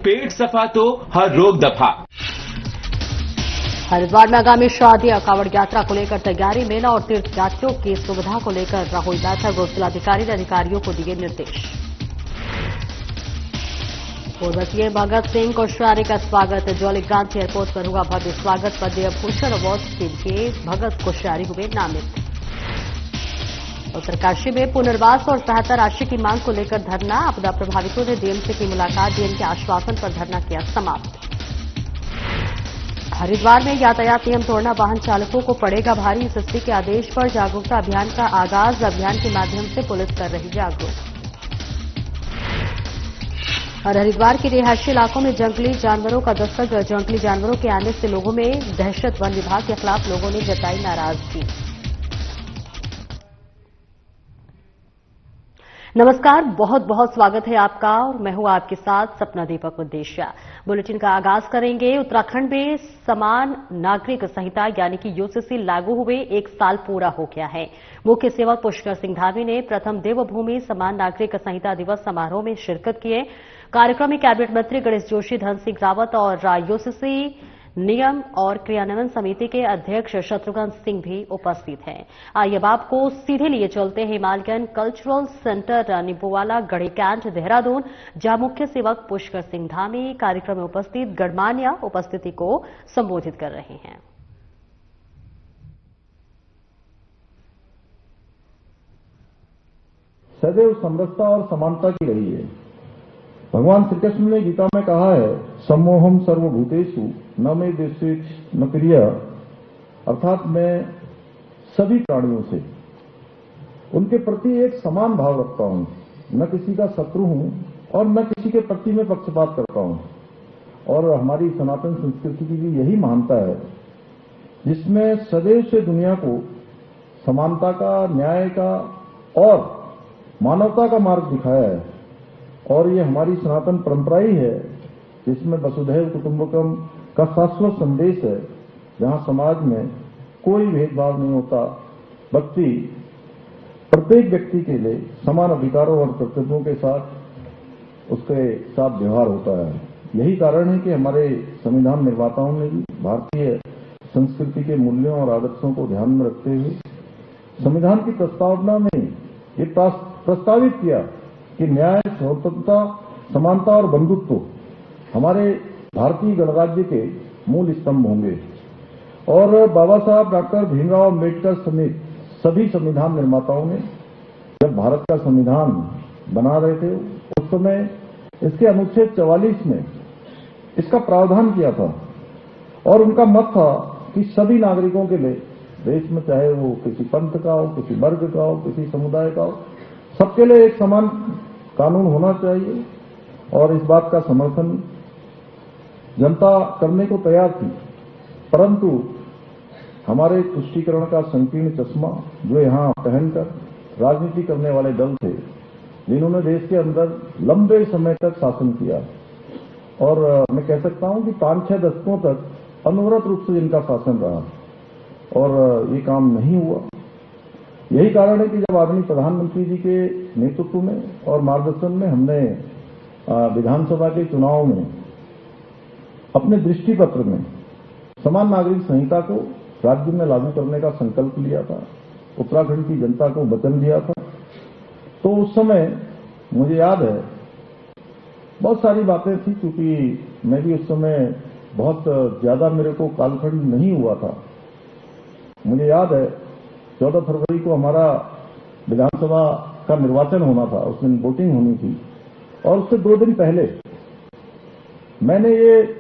पेट सफा तो हर रोग दफा। हरिद्वार में आगामी शादी कांवड़ यात्रा को लेकर तैयारी, मेला और तीर्थ यात्रियों की सुविधा को लेकर हुई बैठक और जिलाधिकारी ने अधिकारियों को दिए निर्देश। पूर्व सीएम भगत सिंह कोश्यारी का स्वागत, जौलीग्रांट एयरपोर्ट पर हुआ भव्य स्वागत। पद्म भूषण अवार्ड के लिए भगत कोश्यारी हुए नामित। उत्तरकाशी में पुनर्वास और सहायता राशि की मांग को लेकर धरना, आपदा प्रभावितों ने डीएम की मुलाकात, डीएम के आश्वासन पर धरना किया समाप्त। हरिद्वार में यातायात नियम तोड़ना वाहन चालकों को पड़ेगा भारी, एसएसपी के आदेश पर जागरूकता अभियान का आगाज, अभियान के माध्यम से पुलिस कर रही जागरूक। और हरिद्वार के रिहायशी इलाकों में जंगली जानवरों का दस्तक, जंगली जानवरों के आने से लोगों में दहशत, वन विभाग के खिलाफ लोगों ने जताई नाराजगी। नमस्कार, बहुत बहुत स्वागत है आपका और मैं हूं आपके साथ सपना दीपक उद्देश्य। बुलेटिन का आगाज करेंगे। उत्तराखंड में समान नागरिक संहिता यानी कि यूसीसी लागू हुए 1 साल पूरा हो गया है। मुख्य सेवक पुष्कर सिंह धामी ने प्रथम देवभूमि समान नागरिक संहिता दिवस समारोह में शिरकत किए। कार्यक्रम में कैबिनेट मंत्री गणेश जोशी, धन सिंह रावत और यूसीसी नियम और क्रियान्वयन समिति के अध्यक्ष शत्रुघ्न सिंह भी उपस्थित हैं। आइए अब आपको सीधे लिए चलते हैं हिमालयन कल्चरल सेंटर निबोवाला गढ़ी कैंट देहरादून, जहां मुख्य सेवक पुष्कर सिंह धामी कार्यक्रम में उपस्थित गणमान्य उपस्थिति को संबोधित कर रहे हैं। सदैव समरसता और समानता की रही है। भगवान श्री कृष्ण ने गीता में कहा है, सम्मोहम सर्वभूतेषु न मे द्वेषेत् न प्रिय, अर्थात मैं सभी प्राणियों से उनके प्रति एक समान भाव रखता हूं, न किसी का शत्रु हूं और न किसी के प्रति में पक्षपात करता हूं। और हमारी सनातन संस्कृति की भी यही महानता है, जिसमें सदैव से दुनिया को समानता का, न्याय का और मानवता का मार्ग दिखाया है। और ये हमारी सनातन परंपरा ही है, जिसमें वसुधैव कुटुंबकम का शाश्वत संदेश है, जहां समाज में कोई भेदभाव नहीं होता, बल्कि प्रत्येक व्यक्ति के लिए समान अधिकारों और कर्तव्यों के साथ उसके साथ व्यवहार होता है। यही कारण है कि हमारे संविधान निर्माताओं ने भी भारतीय संस्कृति के मूल्यों और आदर्शों को ध्यान में रखते हुए संविधान की प्रस्तावना में ये प्रस्तावित किया कि न्याय, स्वतंत्रता, समानता और बंधुत्व हमारे भारतीय गणराज्य के मूल स्तंभ होंगे। और बाबा साहब डॉक्टर भीमराव अम्बेडकर समेत सभी संविधान निर्माताओं ने जब भारत का संविधान बना रहे थे, उस समय इसके अनुच्छेद 44 में इसका प्रावधान किया था और उनका मत था कि सभी नागरिकों के लिए देश में, चाहे वो किसी पंथ का हो, किसी वर्ग का हो, किसी समुदाय का हो, सबके लिए एक समान कानून होना चाहिए। और इस बात का समर्थन जनता करने को तैयार थी, परंतु हमारे तुष्टीकरण का संकीर्ण चश्मा जो यहां पहनकर राजनीति करने वाले दल थे, जिन्होंने देश के अंदर लंबे समय तक शासन किया, और मैं कह सकता हूं कि 5-6 दशकों तक अनवरत रूप से जिनका शासन रहा और ये काम नहीं हुआ। यही कारण है कि जब आदरणीय प्रधानमंत्री जी के नेतृत्व में और मार्गदर्शन में हमने विधानसभा के चुनाव में अपने दृष्टि पत्र में समान नागरिक संहिता को राज्य में लागू करने का संकल्प लिया था, उत्तराखंड की जनता को वचन दिया था, तो उस समय मुझे याद है बहुत सारी बातें थी, क्योंकि मैं भी उस समय बहुत ज्यादा मेरे को कालखंड नहीं हुआ था। मुझे याद है 14 फरवरी को हमारा विधानसभा का निर्वाचन होना था, उस दिन वोटिंग होनी थी, और उससे 2 दिन पहले मैंने ये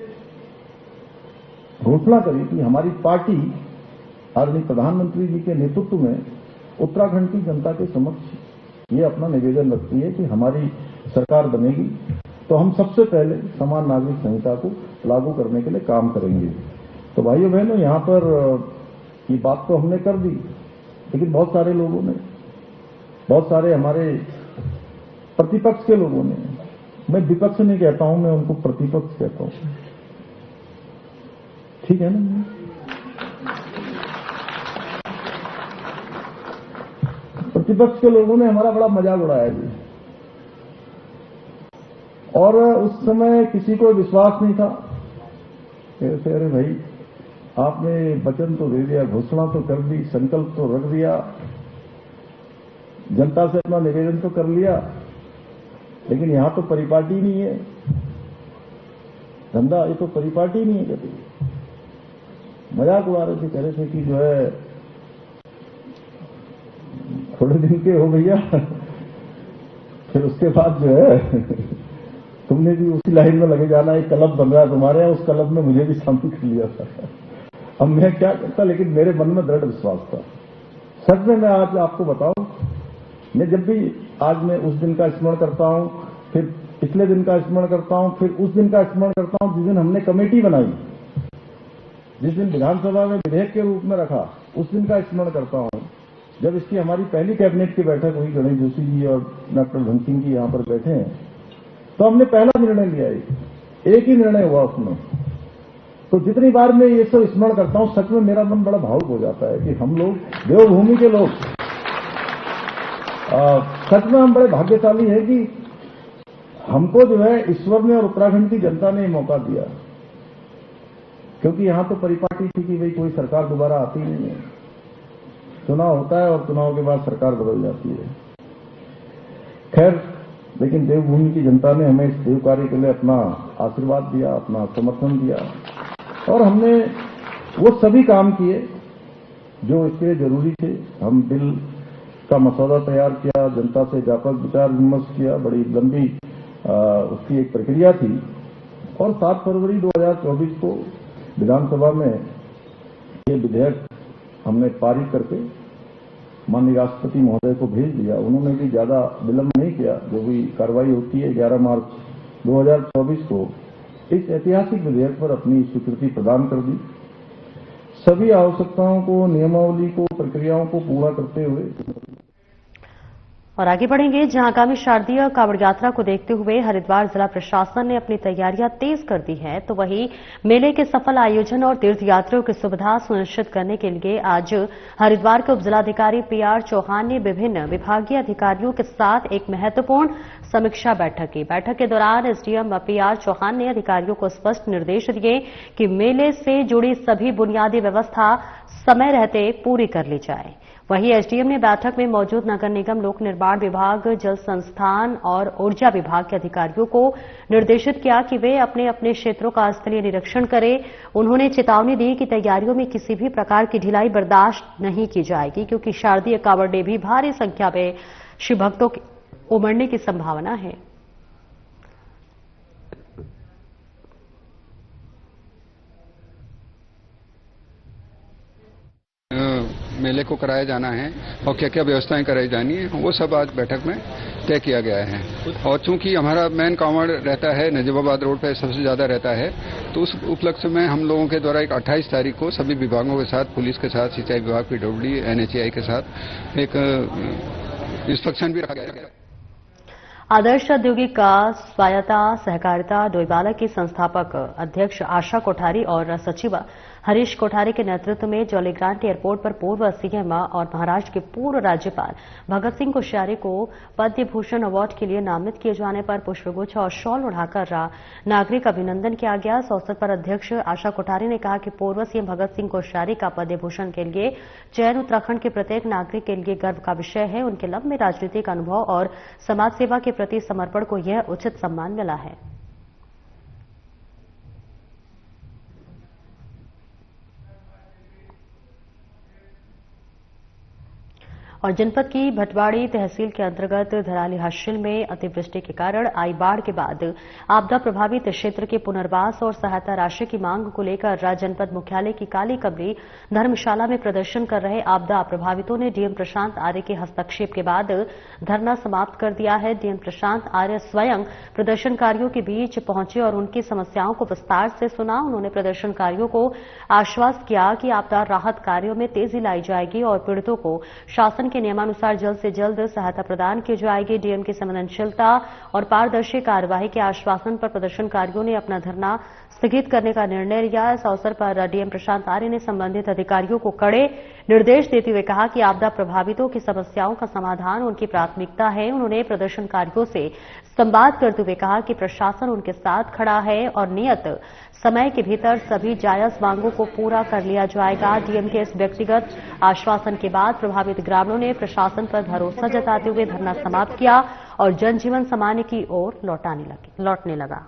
घोषणा करी कि हमारी पार्टी आदरणीय प्रधानमंत्री जी के नेतृत्व में उत्तराखंड की जनता के समक्ष ये अपना निवेदन रखती है कि हमारी सरकार बनेगी तो हम सबसे पहले समान नागरिक संहिता को लागू करने के लिए काम करेंगे। तो भाइयों बहनों, यहां पर ये बात तो हमने कर दी, लेकिन बहुत सारे लोगों ने, बहुत सारे हमारे प्रतिपक्ष के लोगों ने, मैं विपक्ष नहीं कहता हूं, मैं उनको प्रतिपक्ष कहता हूं, ठीक है ना, प्रतिपक्ष के लोगों ने हमारा बड़ा मजाक उड़ाया जी। और उस समय किसी को विश्वास नहीं था। कहते अरे भाई, आपने वचन तो दे दिया, घोषणा तो कर दी, संकल्प तो रख दिया, जनता से अपना निवेदन तो कर लिया, लेकिन यहां तो परिपाटी नहीं है धंधा, ये तो परिपाटी नहीं है। कभी मजाक उड़ा रहे थे, कह रहे थे कि जो है थोड़े दिन के हो भैया, फिर उसके बाद जो है तुमने भी उसी लाइन में लगे जाना, एक क्लब बन रहा है तुम्हारे यहाँ, उस क्लब में मुझे भी शामिल कर लिया था। अब मैं क्या करता, लेकिन मेरे मन में दृढ़ विश्वास था। सच में मैं आज आपको बताऊं, मैं जब भी आज मैं उस दिन का स्मरण करता हूं, फिर पिछले दिन का स्मरण करता हूं, फिर उस दिन का स्मरण करता हूं जिस दिन हमने कमेटी बनाई, जिस दिन विधानसभा में विधेयक के रूप में रखा, उस दिन का स्मरण करता हूं। जब इसकी हमारी पहली कैबिनेट की बैठक हुई, गणेश जोशी जी और डॉक्टर धन सिंह जी यहां पर बैठे हैं, तो हमने पहला निर्णय लिया, एक ही निर्णय हुआ उसमें। तो जितनी बार मैं ये सब स्मरण करता हूं, सच में मेरा मन बड़ा भावुक हो जाता है कि हम लोग देवभूमि के लोग, सच में हम बड़े भाग्यशाली हैं कि हमको जो है ईश्वर ने और उत्तराखंड की जनता ने मौका दिया, क्योंकि यहां तो परिपाटी थी कि भाई कोई सरकार दोबारा आती नहीं है, चुनाव होता है और चुनाव के बाद सरकार बदल जाती है। खैर, लेकिन देवभूमि की जनता ने हमें इस देव कार्य के लिए अपना आशीर्वाद दिया, अपना समर्थन दिया, और हमने वो सभी काम किए जो इसके लिए जरूरी थे। हम बिल का मसौदा तैयार किया, जनता से व्यापक विचार विमर्श किया, बड़ी लंबी उसकी एक प्रक्रिया थी, और 7 फरवरी 2024 को विधानसभा में ये विधेयक हमने पारित करके माननीय राष्ट्रपति महोदय को भेज दिया। उन्होंने भी ज्यादा विलंब नहीं किया, जो भी कार्रवाई होती है 11 मार्च 2024 को इस ऐतिहासिक विधेयक पर अपनी स्वीकृति प्रदान कर दी। सभी आवश्यकताओं को, नियमावली को, प्रक्रियाओं को पूरा करते हुए और आगे बढ़ेंगे, जहां आगामी शारदीय कांवड़ यात्रा को देखते हुए हरिद्वार जिला प्रशासन ने अपनी तैयारियां तेज कर दी हैं, तो वहीं मेले के सफल आयोजन और तीर्थयात्रियों की सुविधा सुनिश्चित करने के लिए आज हरिद्वार के उपजिलाधिकारी पीआर चौहान ने विभिन्न विभागीय अधिकारियों के साथ एक महत्वपूर्ण समीक्षा बैठक की। बैठक के दौरान एसडीएम पीआर चौहान ने अधिकारियों को स्पष्ट निर्देश दिए कि मेले से जुड़ी सभी बुनियादी व्यवस्था समय रहते पूरी कर ली जाए। वहीं एसडीएम ने बैठक में मौजूद नगर निगम, लोक निर्माण विभाग, जल संस्थान और ऊर्जा विभाग के अधिकारियों को निर्देशित किया कि वे अपने अपने क्षेत्रों का स्थलीय निरीक्षण करें। उन्होंने चेतावनी दी कि तैयारियों में किसी भी प्रकार की ढिलाई बर्दाश्त नहीं की जाएगी, क्योंकि शारदीय कांवड़ में भी भारी संख्या में शिव भक्तों के उमड़ने की संभावना है। मेले को कराया जाना है और क्या क्या व्यवस्थाएं कराई जानी है, वो सब आज बैठक में तय किया गया है। और चूंकि हमारा मेन कांवड़ रहता है नजीबाबाद रोड पर, सबसे ज्यादा रहता है, तो उस उपलक्ष्य में हम लोगों के द्वारा एक 28 तारीख को सभी विभागों के साथ, पुलिस के साथ, सिंचाई विभाग, पीडब्ल्यूडी, एनएचएआई के साथ एक इंस्ट्रक्शन भी रखा गया है। आदर्श औद्योगिक स्वायत्ता सहकारिता डोईवाला की संस्थापक अध्यक्ष आशा कोठारी और सचिव हरीश कोठारी के नेतृत्व में जौलीग्रांट एयरपोर्ट पर पूर्व सीएम और महाराष्ट्र के पूर्व राज्यपाल भगत सिंह कोश्यारी को पद्म भूषण अवार्ड के लिए नामित किए जाने पर पुष्पगुच्छ और शॉल उड़ाकर नागरिक अभिनंदन किया गया। इस अवसर पर अध्यक्ष आशा कोठारी ने कहा कि पूर्व सीएम भगत सिंह कोश्यारी का पद्म भूषण के लिए चयन उत्तराखंड के प्रत्येक नागरिक के लिए गर्व का विषय है। उनके लंबे राजनीतिक अनुभव और समाज सेवा के प्रति समर्पण को यह उचित सम्मान मिला है। और जनपद की भटवाड़ी तहसील के अंतर्गत धराली हाशिल में अतिवृष्टि के कारण आई बाढ़ के बाद आपदा प्रभावित क्षेत्र के पुनर्वास और सहायता राशि की मांग को लेकर जनपद मुख्यालय की काली कमरी धर्मशाला में प्रदर्शन कर रहे आपदा प्रभावितों ने डीएम प्रशांत आर्य के हस्तक्षेप के बाद धरना समाप्त कर दिया है। डीएम प्रशांत आर्य स्वयं प्रदर्शनकारियों के बीच पहुंचे और उनकी समस्याओं को विस्तार से सुना। उन्होंने प्रदर्शनकारियों को आश्वस्त किया कि आपदा राहत कार्यों में तेजी लाई जाएगी और पीड़ितों को शासन के नियमानुसार जल्द से जल्द सहायता प्रदान की जाएगी। डीएम की संवेदनशीलता और पारदर्शी कार्यवाही के आश्वासन पर प्रदर्शनकारियों ने अपना धरना स्थगित करने का निर्णय लिया। इस अवसर पर डीएम प्रशांत आर्य ने संबंधित अधिकारियों को कड़े निर्देश देते हुए कहा कि आपदा प्रभावितों की समस्याओं का समाधान उनकी प्राथमिकता है। उन्होंने प्रदर्शनकारियों से संवाद करते हुए कहा कि प्रशासन उनके साथ खड़ा है और नियत समय के भीतर सभी जायज मांगों को पूरा कर लिया जाएगा। डीएम के इस व्यक्तिगत आश्वासन के बाद प्रभावित ग्रामीणों ने प्रशासन पर भरोसा जताते हुए धरना समाप्त किया और जनजीवन सामान्य की ओर लौटने लगा।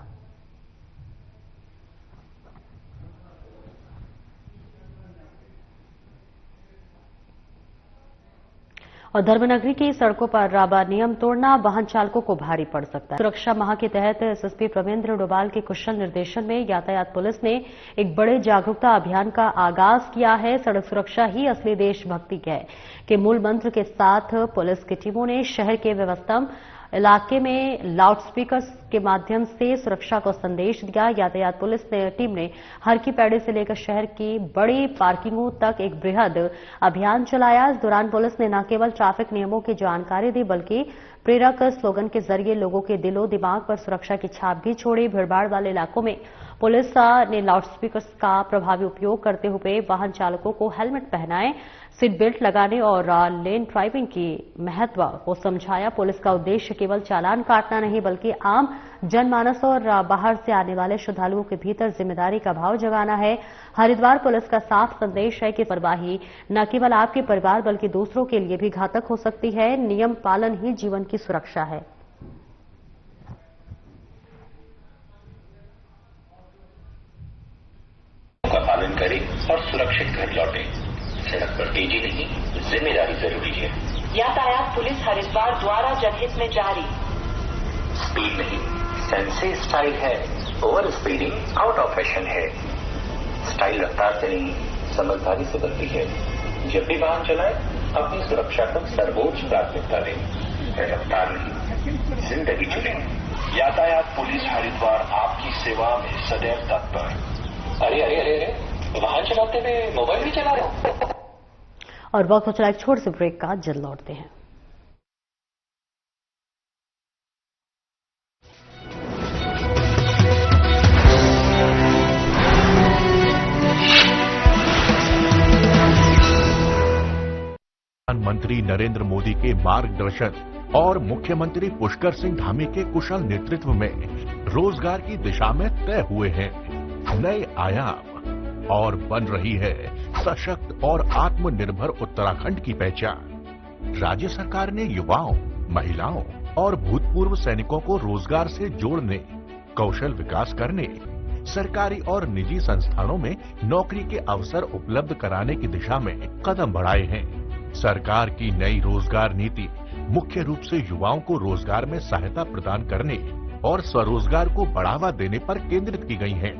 और धर्मनगरी की सड़कों पर नियम तोड़ना वाहन चालकों को भारी पड़ सकता है। सुरक्षा माह के तहत एसएसपी प्रवींद्र डोभाल के कुशल निर्देशन में यातायात पुलिस ने एक बड़े जागरूकता अभियान का आगाज किया है। सड़क सुरक्षा ही असली देशभक्ति है के मूल मंत्र के साथ पुलिस की टीमों ने शहर के व्यवस्थम इलाके में लाउडस्पीकर के माध्यम से सुरक्षा को संदेश दिया। यातायात पुलिस टीम ने हर की पैड़ी से लेकर शहर की बड़ी पार्किंगों तक एक बृहद अभियान चलाया। इस दौरान पुलिस ने न केवल ट्रैफिक नियमों की जानकारी दी बल्कि प्रेरक स्लोगन के जरिए लोगों के दिलो दिमाग पर सुरक्षा की छाप भी छोड़ी। भीड़भाड़ वाले इलाकों में पुलिस ने लाउडस्पीकर्स का प्रभावी उपयोग करते हुए वाहन चालकों को हेलमेट पहनाए, सीट बेल्ट लगाने और लेन ड्राइविंग की महत्व को समझाया। पुलिस का उद्देश्य केवल चालान काटना नहीं बल्कि आम जनमानस और बाहर से आने वाले श्रद्धालुओं के भीतर जिम्मेदारी का भाव जगाना है। हरिद्वार पुलिस का साफ संदेश है कि परवाही न केवल आपके परिवार बल्कि दूसरों के लिए भी घातक हो सकती है। नियम पालन ही जीवन की सुरक्षा है। का पालन करें और सुरक्षित घर लौटें। सड़क पर तेजी नहीं, जिम्मेदारी जरूरी है। यातायात पुलिस हरिद्वार द्वारा जनहित में जारी। स्पीड नहीं, सेंसे स्टाइल है। Over speeding out of fashion है। स्टाइल रफ्तार से नहीं, समझदारी से बनती है। जब भी वाहन चलाएं, अपनी सुरक्षा को सर्वोच्च प्राथमिकता दें। रफ्तार नहीं, जिंदगी चुनें। यातायात पुलिस हरिद्वार आपकी सेवा में सदैव तत्पर। अरे अरे अरे अरे, वाहन चलाते हुए मोबाइल भी चला रहे हो। और वक्त हो चला एक छोटे से ब्रेक का, जल्द लौटते हैं। प्रधानमंत्री नरेंद्र मोदी के मार्गदर्शन और मुख्यमंत्री पुष्कर सिंह धामी के कुशल नेतृत्व में रोजगार की दिशा में तय हुए हैं नए आयाम और बन रही है सशक्त और आत्मनिर्भर उत्तराखंड की पहचान। राज्य सरकार ने युवाओं, महिलाओं और भूतपूर्व सैनिकों को रोजगार से जोड़ने, कौशल विकास करने, सरकारी और निजी संस्थानों में नौकरी के अवसर उपलब्ध कराने की दिशा में कदम बढ़ाए हैं। सरकार की नई रोजगार नीति मुख्य रूप से युवाओं को रोजगार में सहायता प्रदान करने और स्वरोजगार को बढ़ावा देने पर केंद्रित की गई है,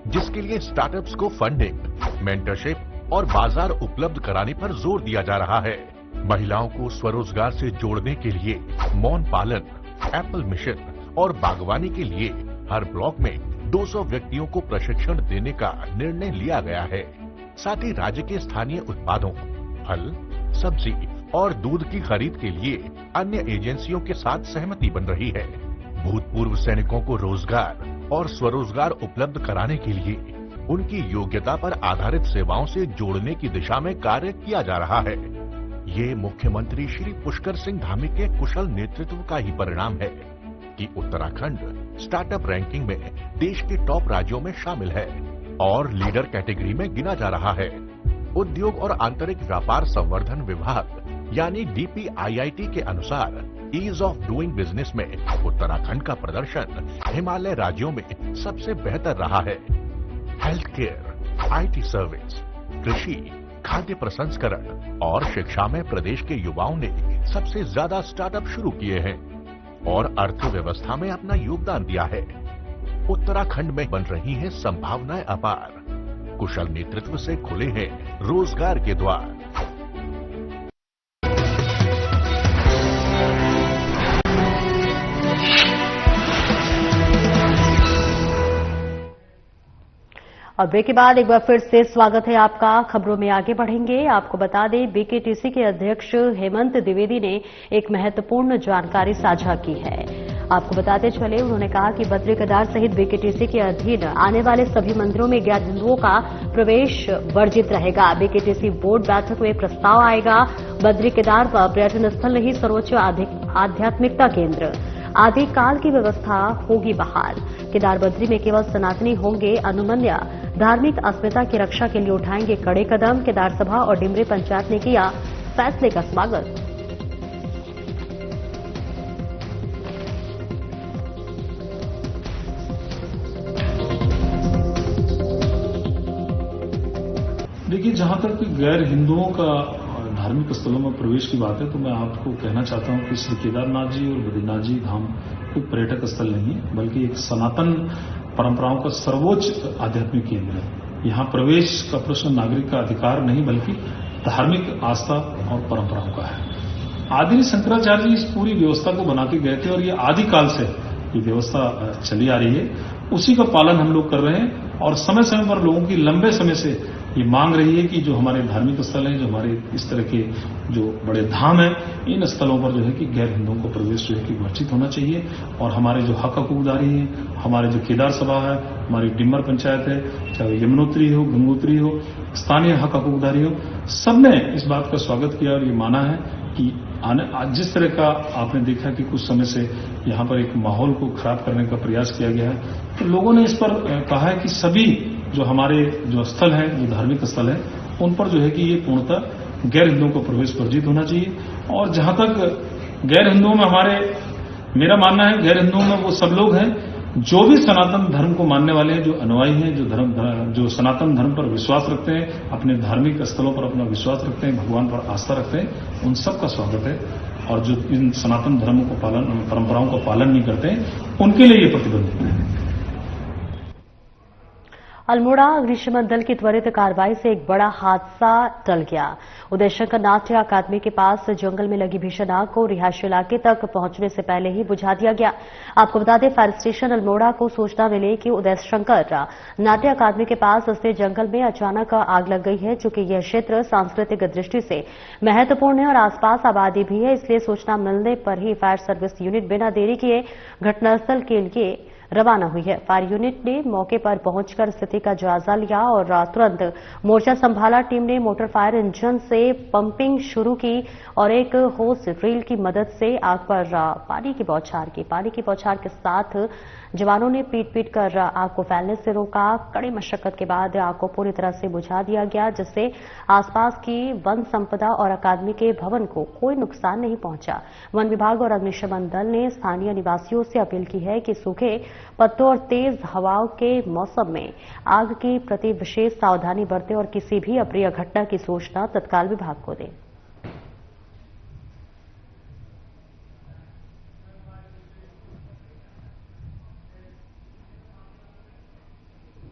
जिसके लिए स्टार्टअप्स को फंडिंग, मेंटरशिप और बाजार उपलब्ध कराने पर जोर दिया जा रहा है। महिलाओं को स्वरोजगार से जोड़ने के लिए मौन पालन, एप्पल मिशन और बागवानी के लिए हर ब्लॉक में 200 व्यक्तियों को प्रशिक्षण देने का निर्णय लिया गया है। साथ ही राज्य के स्थानीय उत्पादों, फल, सब्जी और दूध की खरीद के लिए अन्य एजेंसियों के साथ सहमति बन रही है। भूतपूर्व सैनिकों को रोजगार और स्वरोजगार उपलब्ध कराने के लिए उनकी योग्यता पर आधारित सेवाओं से जोड़ने की दिशा में कार्य किया जा रहा है। ये मुख्यमंत्री श्री पुष्कर सिंह धामी के कुशल नेतृत्व का ही परिणाम है कि उत्तराखंड स्टार्टअप रैंकिंग में देश के टॉप राज्यों में शामिल है और लीडर कैटेगरी में गिना जा रहा है। उद्योग और आंतरिक व्यापार संवर्धन विभाग यानी DPIIT के अनुसार ईज ऑफ डूइंग बिजनेस में उत्तराखंड का प्रदर्शन हिमालय राज्यों में सबसे बेहतर रहा है। हेल्थ केयर, IT सर्विस, कृषि, खाद्य प्रसंस्करण और शिक्षा में प्रदेश के युवाओं ने सबसे ज्यादा स्टार्टअप शुरू किए हैं और अर्थव्यवस्था में अपना योगदान दिया है। उत्तराखंड में बन रही हैं संभावनाएं अपार। कुशल नेतृत्व से खुले हैं रोजगार के द्वार। और ब्रेक के बाद एक बार फिर से स्वागत है आपका। खबरों में आगे बढ़ेंगे। आपको बता दें, BKTC के अध्यक्ष हेमंत द्विवेदी ने एक महत्वपूर्ण जानकारी साझा की है। आपको बताते चले, उन्होंने कहा कि बद्री केदार सहित बीकेटीसी के अधीन आने वाले सभी मंदिरों में गैर हिंदुओं का प्रवेश वर्जित रहेगा। बीकेटीसी बोर्ड बैठक में प्रस्ताव आएगा। बद्री केदार पर्यटन स्थल नहीं, सर्वोच्च आध्यात्मिकता केंद्र। आदिकाल की व्यवस्था होगी बहाल। केदार बद्री में केवल सनातनी होंगे अनुमन्य। धार्मिक अस्मिता की रक्षा के लिए उठाएंगे कड़े कदम। केदार सभा और डिमरी पंचायत ने किया फैसले का स्वागत। देखिए, जहां तक गैर हिंदुओं का धार्मिक स्थलों में प्रवेश की बात है, तो मैं आपको कहना चाहता हूं कि श्री केदारनाथ जी और बद्रीनाथ जी धाम कोई पर्यटक स्थल नहीं है, बल्कि एक सनातन परंपराओं का सर्वोच्च आध्यात्मिक केंद्र है। यहां प्रवेश का प्रश्न नागरिक का अधिकार नहीं, बल्कि धार्मिक आस्था और परंपराओं का है। आदि शंकराचार्य जी इस पूरी व्यवस्था को बनाते गए थे और ये आदिकाल से ये व्यवस्था चली आ रही है। उसी का पालन हम लोग कर रहे हैं और समय समय पर लोगों की लंबे समय से ये मांग रही है कि जो हमारे धार्मिक स्थल हैं, जो हमारे इस तरह के जो बड़े धाम हैं, इन स्थलों पर जो है कि गैर हिंदुओं को प्रवेश जो है कि वर्जित होना चाहिए। और हमारे जो हक हकूकदारी है, हमारे जो केदार सभा है, हमारी डिमर पंचायत है, चाहे यमुनोत्री हो, गंगोत्री हो, स्थानीय हक हकूकदारी हो, सबने इस बात का स्वागत किया और ये माना है कि जिस तरह का आपने देखा कि कुछ समय से यहाँ पर एक माहौल को खराब करने का प्रयास किया गया है, तो लोगों ने इस पर कहा है कि सभी जो हमारे जो स्थल हैं, जो धार्मिक स्थल हैं, उन पर जो है कि ये पूर्णतः गैर हिंदुओं को प्रवेश वर्जित होना चाहिए। और जहां तक गैर हिंदुओं में मेरा मानना है, गैर हिंदुओं में वो सब लोग हैं जो भी सनातन धर्म को मानने वाले हैं, जो अनुयायी हैं, जो सनातन धर्म पर विश्वास रखते हैं, अपने धार्मिक स्थलों पर अपना विश्वास रखते हैं, भगवान पर आस्था रखते हैं, उन सबका स्वागत है। और जो इन सनातन धर्मों को परंपराओं का पालन नहीं करते हैं, उनके लिए ये प्रतिबंधित है। अल्मोड़ा अग्निशमन दल की त्वरित कार्रवाई से एक बड़ा हादसा टल गया। उदयशंकर नाट्य अकादमी के पास जंगल में लगी भीषण आग को रिहायशी इलाके तक पहुंचने से पहले ही बुझा दिया गया। आपको बता दें, फायर स्टेशन अल्मोड़ा को सूचना मिली कि उदयशंकर नाट्य अकादमी के पास स्थित जंगल में अचानक आग लग गई है। चूंकि यह क्षेत्र सांस्कृतिक दृष्टि से महत्वपूर्ण है और आसपास आबादी भी है, इसलिए सूचना मिलने पर ही फायर सर्विस यूनिट बिना देरी किए घटनास्थल के लिए रवाना हुई है। फायर यूनिट ने मौके पर पहुंचकर स्थिति का जायजा लिया और तुरंत मोर्चा संभाला। टीम ने मोटर फायर इंजन से पंपिंग शुरू की और एक होस ड्रिल की मदद से आग पर पानी की बौछार के साथ जवानों ने पीट कर आग को फैलने से रोका। कड़ी मशक्कत के बाद आग को पूरी तरह से बुझा दिया गया, जिससे आसपास की वन संपदा और अकादमी के भवन को कोई नुकसान नहीं पहुंचा। वन विभाग और अग्निशमन दल ने स्थानीय निवासियों से अपील की है कि सूखे पत्तों और तेज हवाओं के मौसम में आग के प्रति विशेष सावधानी बरतें और किसी भी अप्रिय घटना की सूचना तत्काल विभाग को दें।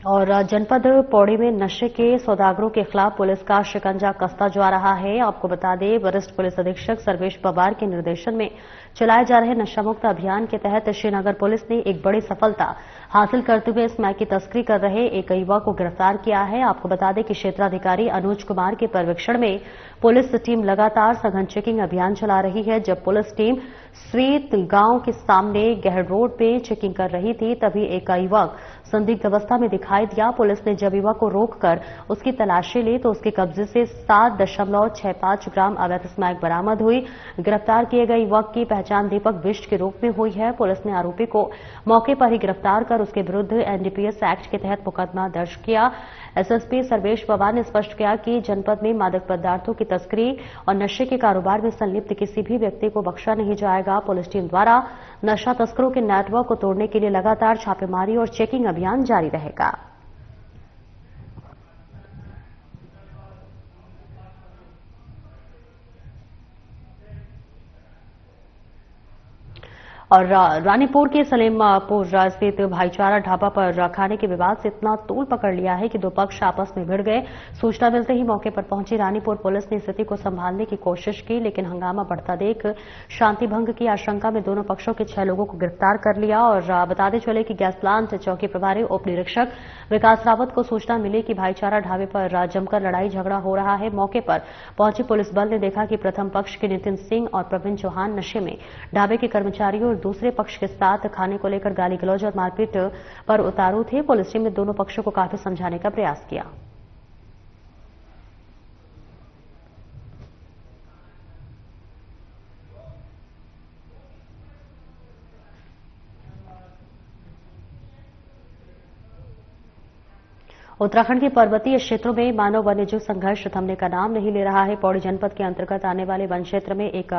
और जनपद पौड़ी में नशे के सौदागरों के खिलाफ पुलिस का शिकंजा कसता जा रहा है। आपको बता दें, वरिष्ठ पुलिस अधीक्षक सर्वेश पवार के निर्देशन में चलाए जा रहे नशामुक्त अभियान के तहत श्रीनगर पुलिस ने एक बड़ी सफलता हासिल करते हुए स्मैक की तस्करी कर रहे एक युवक को गिरफ्तार किया है। आपको बता दें कि क्षेत्राधिकारी अनुज कुमार के पर्यवेक्षण में पुलिस टीम लगातार सघन चेकिंग अभियान चला रही है। जब पुलिस टीम स्वीत गांव के सामने गहर रोड पे चेकिंग कर रही थी, तभी एक युवक संदिग्ध अवस्था में दिखाई दिया। पुलिस ने जब युवक को रोककर उसकी तलाशी ली तो उसके कब्जे से 7.65 ग्राम अवैध स्मैक बरामद हुई। गिरफ्तार किए गए युवक की पहचान दीपक बिष्ट के रूप में हुई है। पुलिस ने आरोपी को मौके पर ही गिरफ्तार कर उसके विरुद्ध एनडीपीएस एक्ट के तहत मुकदमा दर्ज किया। एसएसपी सर्वेश पवार ने स्पष्ट किया कि जनपद में मादक पदार्थों की तस्करी और नशे के कारोबार में संलिप्त किसी भी व्यक्ति को बख्शा नहीं जाएगा। पुलिस टीम द्वारा नशा तस्करों के नेटवर्क को तोड़ने के लिए लगातार छापेमारी और चेकिंग अभियान जारी रहेगा। और रानीपुर के सलेमपुर स्थित भाईचारा ढाबा पर खाने के विवाद से इतना तूल पकड़ लिया है कि दो पक्ष आपस में भिड़ गए। सूचना मिलते ही मौके पर पहुंची रानीपुर पुलिस ने स्थिति को संभालने की कोशिश की, लेकिन हंगामा बढ़ता देख शांति भंग की आशंका में दोनों पक्षों के 6 लोगों को गिरफ्तार कर लिया। और बताते चले कि गैस प्लांट चौकी प्रभारी उप निरीक्षक विकास रावत को सूचना मिली कि भाईचारा ढाबे पर जमकर लड़ाई झगड़ा हो रहा है। मौके पर पहुंची पुलिस बल ने देखा कि प्रथम पक्ष के नितिन सिंह और प्रवीण चौहान नशे में ढाबे के कर्मचारियों और दूसरे पक्ष के साथ खाने को लेकर गाली गलौज और मारपीट पर उतारू थे। पुलिस टीम ने दोनों पक्षों को काफी समझाने का प्रयास किया। उत्तराखंड के पर्वतीय क्षेत्रों में मानव वन्यजीव संघर्ष थमने का नाम नहीं ले रहा है। पौड़ी जनपद के अंतर्गत आने वाले वन क्षेत्र में एक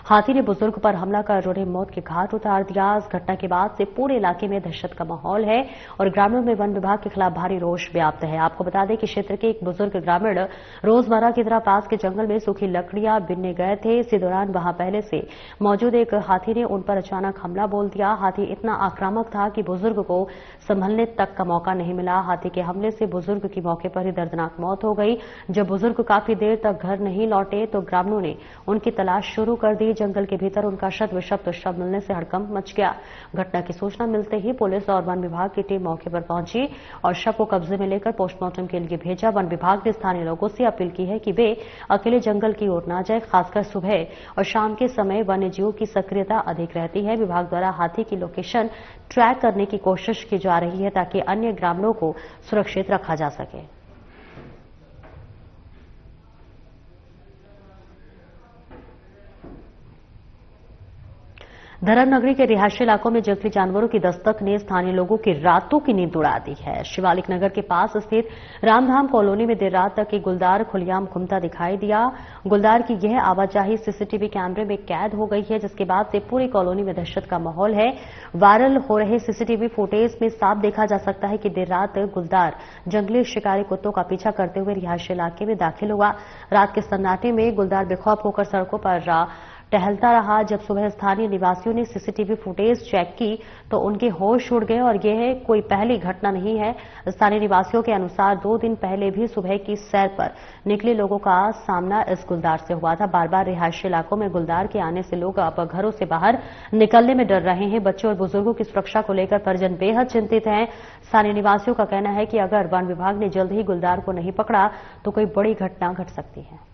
हाथी ने बुजुर्ग पर हमला कर उन्हें मौत के घाट उतार दिया। इस घटना के बाद से पूरे इलाके में दहशत का माहौल है और ग्रामीणों में वन विभाग के खिलाफ भारी रोष व्याप्त है। आपको बता दें कि क्षेत्र के एक बुजुर्ग ग्रामीण रोजमर्रा की तरह पास के जंगल में सूखी लकड़ियां बिनने गए थे। इसी दौरान वहां पहले से मौजूद एक हाथी ने उन पर अचानक हमला बोल दिया। हाथी इतना आक्रामक था कि बुजुर्ग को संभलने तक का मौका नहीं मिला। हाथी के हमले से बुजुर्ग की मौके पर ही दर्दनाक मौत हो गई। जब बुजुर्ग काफी देर तक घर नहीं लौटे तो ग्रामीणों ने उनकी तलाश शुरू कर दी। जंगल के भीतर उनका शव विषप्त शव मिलने से हड़कंप मच गया। घटना की सूचना मिलते ही पुलिस और वन विभाग की टीम मौके पर पहुंची और शव को कब्जे में लेकर पोस्टमार्टम के लिए भेजा। वन विभाग ने स्थानीय लोगों से अपील की है कि वे अकेले जंगल की ओर न जाए। खासकर सुबह और शाम के समय वन्यजीवों की सक्रियता अधिक रहती है। विभाग द्वारा हाथी की लोकेशन ट्रैक करने की कोशिश की जा रही है ताकि अन्य ग्रामीणों को सुरक्षित रखा जा सके। धर्मनगरी के रिहायशी इलाकों में जंगली जानवरों की दस्तक ने स्थानीय लोगों की रातों की नींद उड़ा दी है। शिवालिक नगर के पास स्थित रामधाम कॉलोनी में देर रात तक एक गुलदार खुलेआम घूमता दिखाई दिया। गुलदार की यह आवाजाही सीसीटीवी कैमरे में कैद हो गई है, जिसके बाद से पूरी कॉलोनी में दहशत का माहौल है। वायरल हो रहे सीसीटीवी फुटेज में साफ देखा जा सकता है कि देर रात गुलदार जंगली शिकारी कुत्तों का पीछा करते हुए रिहायशी इलाके में दाखिल हुआ। रात के सन्नाटे में गुलदार बेखौफ होकर सड़कों पर टहलता रहा। जब सुबह स्थानीय निवासियों ने सीसीटीवी फुटेज चेक की तो उनके होश उड़ गए और यह कोई पहली घटना नहीं है। स्थानीय निवासियों के अनुसार 2 दिन पहले भी सुबह की सैर पर निकले लोगों का सामना इस गुलदार से हुआ था। बार बार रिहायशी इलाकों में गुलदार के आने से लोग अब घरों से बाहर निकलने में डर रहे हैं। बच्चों और बुजुर्गों की सुरक्षा को लेकर परिजन बेहद चिंतित हैं। स्थानीय निवासियों का कहना है कि अगर वन विभाग ने जल्द ही गुलदार को नहीं पकड़ा तो कोई बड़ी घटना घट सकती है।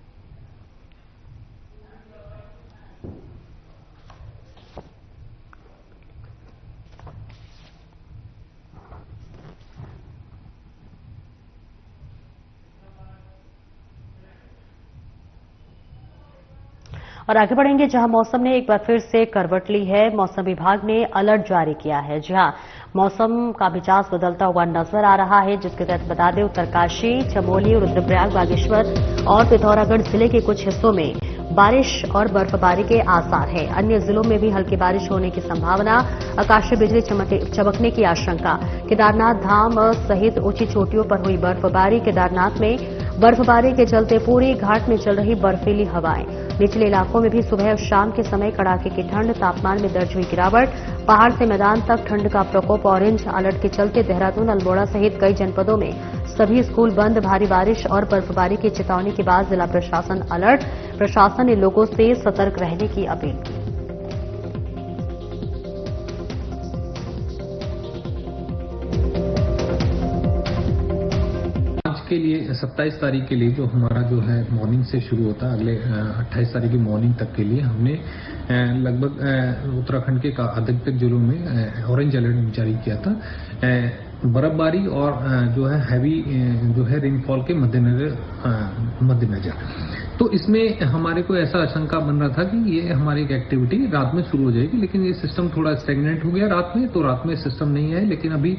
और आगे बढ़ेंगे जहां मौसम ने एक बार फिर से करवट ली है। मौसम विभाग ने अलर्ट जारी किया है। जी हां, मौसम का मिजाज बदलता हुआ नजर आ रहा है, जिसके तहत बता दें उत्तरकाशी, चमोली, रुद्रप्रयाग, बागेश्वर और पिथौरागढ़ जिले के कुछ हिस्सों में बारिश और बर्फबारी के आसार हैं। अन्य जिलों में भी हल्की बारिश होने की संभावना। आकाशीय बिजली चमकने की आशंका। केदारनाथ धाम सहित ऊंची चोटियों पर हुई बर्फबारी। केदारनाथ में बर्फबारी के चलते पूरी घाट में चल रही बर्फीली हवाएं। निचले इलाकों में भी सुबह और शाम के समय कड़ाके की ठंड। तापमान में दर्ज हुई गिरावट। पहाड़ से मैदान तक ठंड का प्रकोप। ऑरेंज अलर्ट के चलते देहरादून, अल्मोड़ा सहित कई जनपदों में सभी स्कूल बंद। भारी बारिश और बर्फबारी की चेतावनी के बाद जिला प्रशासन अलर्ट। प्रशासन ने लोगों से सतर्क रहने की अपील की। के लिए 27 तारीख के लिए जो हमारा जो है मॉर्निंग से शुरू होता है, अगले 28 तारीख की मॉर्निंग तक के लिए हमने लगभग उत्तराखंड के अधिकतर जिलों में ऑरेंज अलर्ट जारी किया था। बर्फबारी और जो है हैवी जो है रेनफॉल के मद्देनजर तो इसमें हमारे को ऐसा आशंका बन रहा था कि ये हमारी एक एक्टिविटी रात में शुरू हो जाएगी, लेकिन ये सिस्टम थोड़ा स्टेगनेंट हो गया रात में, तो रात में सिस्टम नहीं है। लेकिन अभी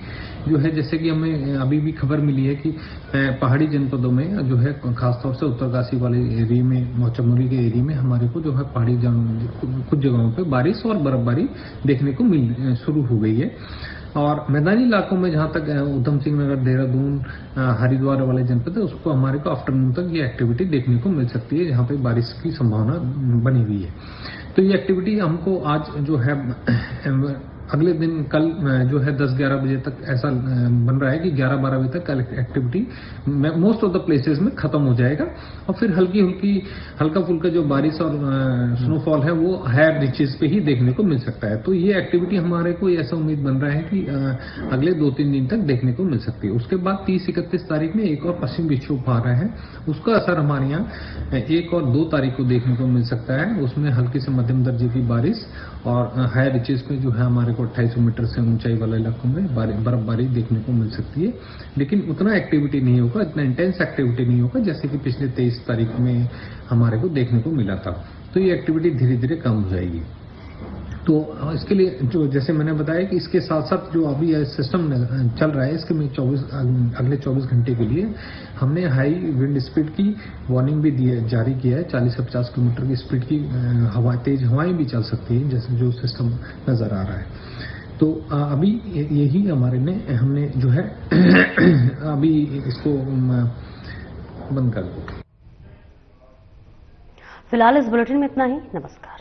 जो है जैसे कि हमें अभी भी खबर मिली है कि पहाड़ी जनपदों में जो है खासतौर से उत्तरकाशी वाले एरिया में, चमोली के एरिया में हमारे को जो है पहाड़ी कुछ जगहों पे बारिश और बर्फबारी देखने को शुरू हो गई है। और मैदानी इलाकों में जहां तक उधम सिंह नगर, देहरादून, हरिद्वार वाले जनपद है, उसको हमारे को आफ्टरनून तक ये एक्टिविटी देखने को मिल सकती है, जहां पे बारिश की संभावना बनी हुई है। तो ये एक्टिविटी हमको आज जो है अगले दिन कल जो है 10-11 बजे तक ऐसा बन रहा है कि 11-12 बजे तक activity most of the places में खत्म हो जाएगा और फिर हल्का फुल्का जो बारिश और स्नोफॉल है वो हायर रीचेस पे ही देखने को मिल सकता है। तो ये एक्टिविटी हमारे को ऐसा उम्मीद बन रहा है कि अगले 2-3 दिन तक देखने को मिल सकती है। उसके बाद 30-31 तारीख में एक और पश्चिम विक्षोभ आ रहा है, उसका असर हमारे यहाँ 1 और 2 तारीख को देखने को मिल सकता है। उसमें हल्की से मध्यम दर्जे की बारिश और हायर रीचेस पे जो है हमारे को 2800 मीटर से ऊंचाई वाले इलाकों में बर्फबारी देखने को मिल सकती है, लेकिन उतना एक्टिविटी नहीं होगा, इतना इंटेंस एक्टिविटी नहीं होगा जैसे कि पिछले 23 तारीख में हमारे को देखने को मिला था। तो ये एक्टिविटी धीरे धीरे कम हो जाएगी। तो इसके लिए जो जैसे मैंने बताया कि इसके साथ साथ जो अभी सिस्टम चल रहा है इसके में अगले 24 घंटे के लिए हमने हाई विंड स्पीड की वार्निंग भी जारी किया है। 40 से 50 किलोमीटर की स्पीड की तेज हवाएं भी चल सकती हैं जैसे जो सिस्टम नजर आ रहा है। तो अभी यही हमने जो है अभी इसको बंद कर दिया। फिलहाल इस बुलेटिन में इतना ही। नमस्कार।